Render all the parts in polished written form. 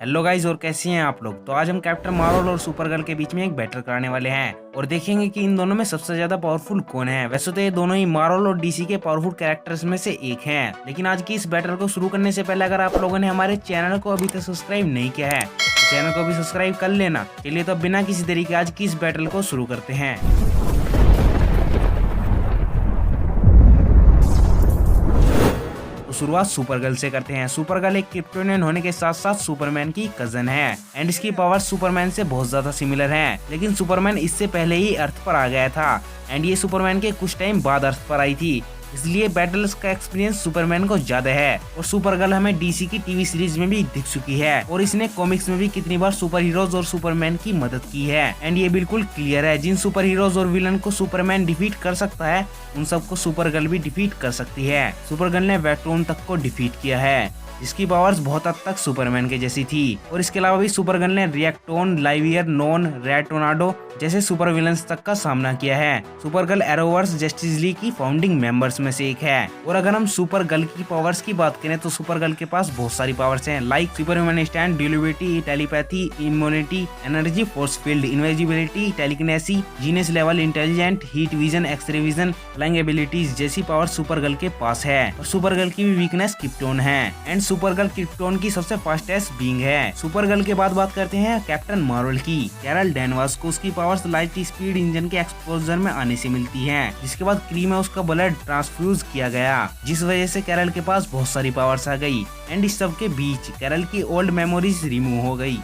Hello guys, और कैसे हैं आप लोग। तो आज हम कैप्टन मार्वल और सुपर गर्ल के बीच में एक बैटल कराने वाले हैं और देखेंगे कि इन दोनों में सबसे ज्यादा पावरफुल कौन है। वैसे तो ये दोनों ही मार्वल और डीसी के पावरफुल कैरेक्टर्स में से एक हैं, लेकिन आज की इस बैटल को शुरू करने से पहले अगर आप लोगों ने हमारे चैनल को अभी तक सब्सक्राइब नहीं किया है तो चैनल को भी सब्सक्राइब कर लेना। चलिए तो बिना किसी देरी के आज की इस बैटल को शुरू करते हैं। तो शुरुआत सुपर गर्ल से करते हैं। सुपर गर्ल एक क्रिप्टोनियन होने के साथ साथ सुपरमैन की कजन है एंड इसकी पावर सुपरमैन से बहुत ज्यादा सिमिलर है, लेकिन सुपरमैन इससे पहले ही अर्थ पर आ गया था एंड ये सुपरमैन के कुछ टाइम बाद अर्थ पर आई थी, इसलिए बैटल्स का एक्सपीरियंस सुपरमैन को ज्यादा है। और सुपर गर्ल हमें डीसी की टीवी सीरीज में भी दिख चुकी है और इसने कॉमिक्स में भी कितनी बार सुपर हीरोज और सुपरमैन की मदद की है एंड ये बिल्कुल क्लियर है, जिन सुपर हीरोज और विलन को सुपरमैन डिफीट कर सकता है उन सबको सुपर गर्ल भी डिफीट कर सकती है। सुपर गर्ल ने वेक्ट्रोन तक को डिफीट किया है जिसकी पावर्स बहुत हद तक सुपरमैन के जैसी थी। और इसके अलावा भी सुपर गर्ल ने रिएक्टोन, लाइवियर, नॉन, रेड टोर्नाडो जैसे सुपर विलन्स तक का सामना किया है। सुपर गर्ल एरोवर्स जस्टिस लीग की फाउंडिंग मेंबर्स में से एक है। और अगर हम सुपर गर्ल की पावर्स की बात करें तो सुपर गर्ल के पास बहुत सारी पावर्स हैं, like super human stand, durability, telepathy, immunity, energy force field, invisibility, telekinesis, genius level intelligent, heat vision, x ray vision, flying abilities जैसी पावर सुपर गर्ल के पास है। और सुपर गर्ल की भी वीकनेस क्रिप्टोन है एंड सुपर गर्ल क्रिप्टोन की सबसे फास्टेस्ट बीइंग है। सुपर गर्ल के बाद बात करते हैं कैप्टन मार्वल की। कैरल डैनवर्स को उसकी पावर्स लाइट स्पीड इंजन के एक्सपोजर में आने से मिलती हैं, जिसके बाद क्री में उसका ब्लड ट्रांसफ्यूज किया गया, जिस वजह से कैरल के पास बहुत सारी पावर्स आ गई एंड इस सब के बीच कैरल की ओल्ड मेमोरीज रिमूव हो गई।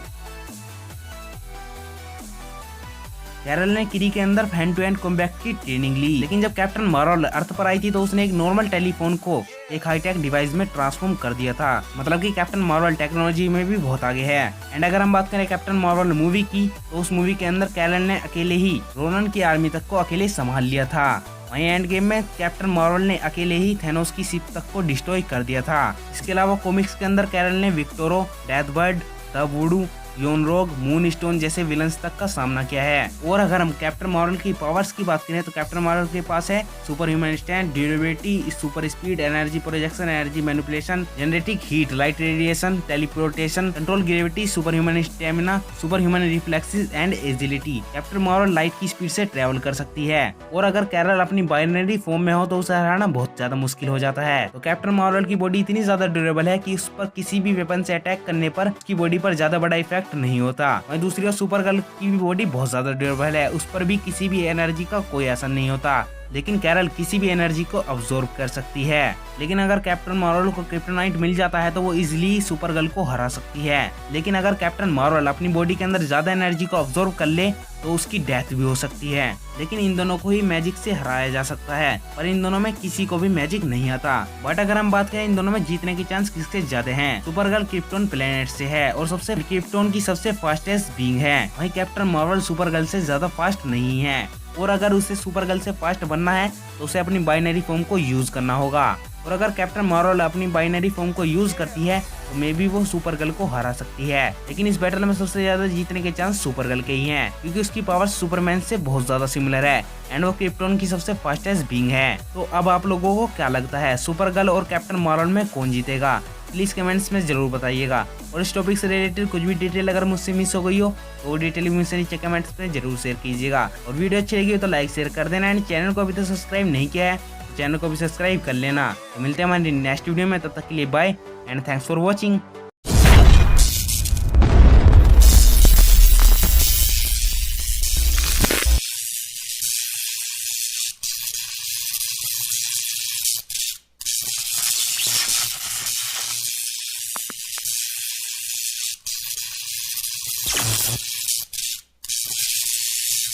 कैरल ने क्री के अंदर हैंड टू हैंड कॉम्बैट की ट्रेनिंग ली, लेकिन जब कैप्टन मार्वल अर्थ पर आई थी तो उसने एक नॉर्मल टेलीफोन को एक हाईटेक डिवाइस में ट्रांसफॉर्म कर दिया था। मतलब कि कैप्टन मार्वल टेक्नोलॉजी में भी बहुत आगे है। एंड अगर हम बात करें कैप्टन मार्वल मूवी की तो उस मूवी के अंदर कैरल ने अकेले ही रोनन की आर्मी तक को अकेले संभाल लिया था। वहीं एंड गेम में कैप्टन मार्वल ने अकेले ही थैनोस की शिप तक को डिस्ट्रॉय कर दिया था। इसके अलावा कॉमिक्स के अंदर कैरल ने विक्टोरो, डेथबर्ड, द वुडू, योनरोग, मून स्टोन जैसे विलन्स तक का सामना किया है। और अगर हम कैप्टन मार्वल की पावर्स की बात करें तो कैप्टन मार्वल के पास है super human stand, durability, super speed, energy projection, energy manipulation, genetic heat, light radiation, teleportation, control gravity, super human stamina, super human reflexes and agility. Captain Marvel light की speed से travel कर सकती है। और अगर कैरल अपनी binary form में हो तो उसे हराना बहुत ज्यादा मुश्किल हो जाता है। तो कैप्टन मार्वल की बॉडी इतनी ज्यादा ड्यूरेबल है कि उस पर किसी भी वेपन से अटैक करने पर उसकी बॉडी पर ज्यादा बड़ा इफेक्ट नहीं होता। वहीं दूसरी ओर सुपर गर्ल की भी बॉडी बहुत ज्यादा ड्यूरेबल है, उस पर भी किसी भी एनर्जी का कोई असर नहीं होता, लेकिन कैरल किसी भी एनर्जी को अब्सॉर्ब कर सकती है। लेकिन अगर कैप्टन मार्वल को क्रिप्टोनाइट मिल जाता है तो वो इजीली सुपर गर्ल को हरा सकती है। लेकिन अगर कैप्टन मार्वल अपनी बॉडी के अंदर ज्यादा एनर्जी को अब्सॉर्ब कर ले तो उसकी डेथ भी हो सकती है। लेकिन इन दोनों को ही मैजिक से हराया जा सकता है, पर इन दोनों में किसी को भी मैजिक नहीं आता। बट अगर हम बात करें इन दोनों में जीतने की चांस किसके ज्यादा हैं, सुपर गर्ल क्रिप्टोन प्लेनेट से है और सबसे क्रिप्टोन की सबसे फास्टेस्ट बीइंग है। वहीं कैप्टन मार्वल सुपर गर्ल से ज्यादा फास्ट नहीं है और अगर उसे सुपर गर्ल से फास्ट बनना है तो उसे अपनी बाइनरी फॉर्म को यूज करना होगा। और अगर कैप्टन मार्वल अपनी बाइनरी फॉर्म को यूज करती है तो मे बी वो सुपर गर्ल को हरा सकती है। लेकिन इस बैटल में सबसे ज्यादा जीतने के चांस सुपर गर्ल के ही हैं, क्योंकि उसकी पावर सुपरमैन से बहुत ज्यादा सिमिलर है एंड वो क्रिप्टोन की सबसे फास्टेस्ट बीइंग है। तो अब आप लोगों को क्या लगता है, सुपर गर्ल और कैप्टन मार्वल में कौन जीतेगा? प्लीज कमेंट्स में जरूर बताइएगा। और इस टॉपिक से रिलेटेड कुछ भी डिटेल अगर मुझसे मिस हो गई हो तो वो डिटेल मुझसे नीचे कमेंट्स में जरूर शेयर कीजिएगा। और वीडियो अच्छी लगी हो तो लाइक शेयर कर देना एंड चैनल को अभी तक सब्सक्राइब नहीं किया है चैनल को भी सब्सक्राइब कर लेना। तो मिलते हैं हमारे नेक्स्ट वीडियो में, तब तक के लिए bye and thanks for watching.